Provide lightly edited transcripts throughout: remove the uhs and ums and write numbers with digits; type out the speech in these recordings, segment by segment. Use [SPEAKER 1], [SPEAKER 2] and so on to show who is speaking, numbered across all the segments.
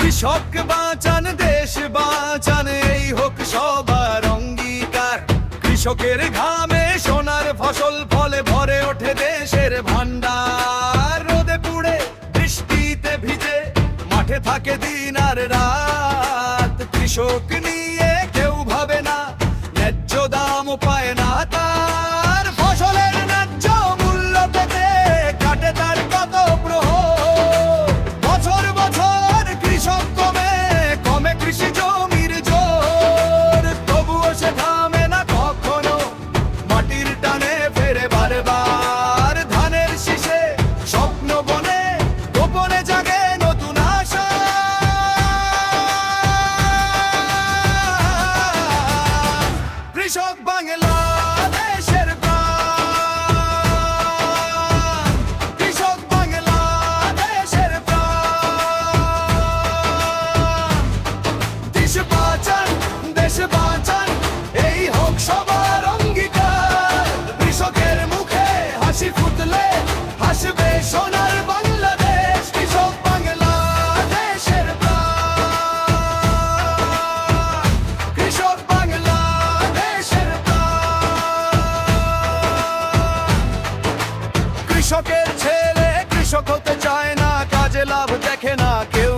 [SPEAKER 1] কৃষক বাঁচান দেশ বাঁচান, এই হোক সবার অঙ্গীকার। কৃষকের ঘামে সোনার ফসল ফলে ভরে ওঠে দেশের ভান্ডার। রোদে পুড়ে বৃষ্টিতে ভিজে মাঠে থাকে দিন আর রাত। কৃষক নিয়ে কেউ ভাবে না, ন্যায্য দাম পায় না তার। ফসলের ন্যায্য মূল্য পেতে কাটে তার কত প্রহর। বছর বছর কৃষক কমে কমে কৃষি জমির জোর, তবুও সে থামে না কখনো, মাটির টানে ফেরে বারবার। ধানের শীষে স্বপ্ন বনে গোপনে জাগে নতুন আশা। কৃষক বাংলাদেশের প্রাণ, কৃষক বাংলাদেশের প্রাণ। দেশ বাঁচান দেশ বাঁচান, এই হোক সবার অঙ্গীকার। কৃষকের মুখে হাসি ফুটলে হাসবে সোনার বাংলাদেশ। কৃষক বাংলাদেশের প্রাণ, কৃষক বাংলাদেশের প্রাণ। কৃষকের ছেলে কৃষক হতে চায় না, কাজে লাভ দেখে না কেউ,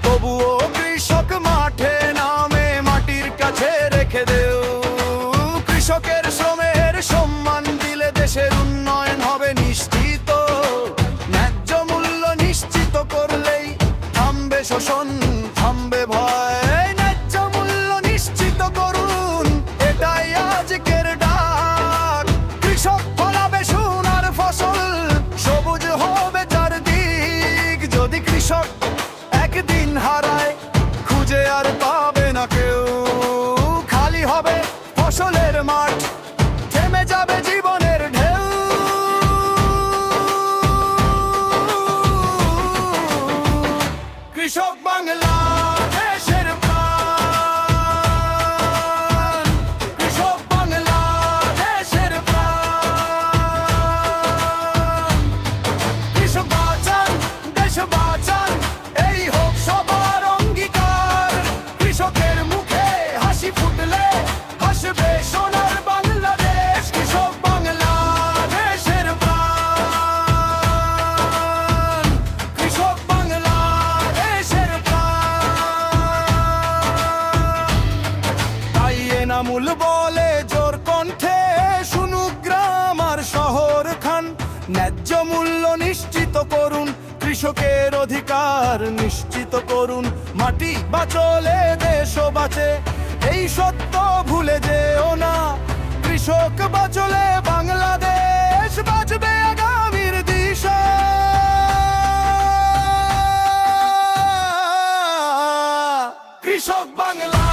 [SPEAKER 1] তবুও কৃষক মাঠে নামে মাটির কাছে রেখে দেও। কৃষকের শ্রমের সম্মান দিলে দেশের উন্নয়ন হবে নিশ্চিত। ন্যায্য মূল্য নিশ্চিত করলেই থামবে শোষণ, থামবে ভয়। ন্যায্য মূল্য নিশ্চিত করুন, এটাই আজকের ডাক। কৃষক ফলাবে সোনার ফসল, সবুজ হবে চারদিক। যদি কৃষক একদিন হারায় খুঁজে আর পাবে না কেউ, খালি হবে ফসলের মাঠ, থেমে যাবে জীবনের ঢেউ। কৃষক বাংলাদেশের প্রাণ, কৃষক বাংলাদেশের প্রাণ। কৃষক বাঁচান দেশ বাঁচান, এই হোক সবার অঙ্গীকার। কৃষকের মুখে হাসি ফুটলে হাসবে সোনার বাংলাদেশ। কৃষক বাংলাদেশের প্রাণ, কৃষক বাংলাদেশের প্রাণ। তাই এনামুল বলে জোর কণ্ঠে, শুনুক গ্রাম আর শহর খান। ন্যায্য মূল্য নিশ্চিত করুন, কৃষকের অধিকার নিশ্চিত করুন। মাটি বাঁচলে দেশও বাঁচে, এই সত্য ভুলে যেও না। কৃষক বাঁচলে বাংলাদেশ বাঁচবে আগামীর দিশা। কৃষক বাংলা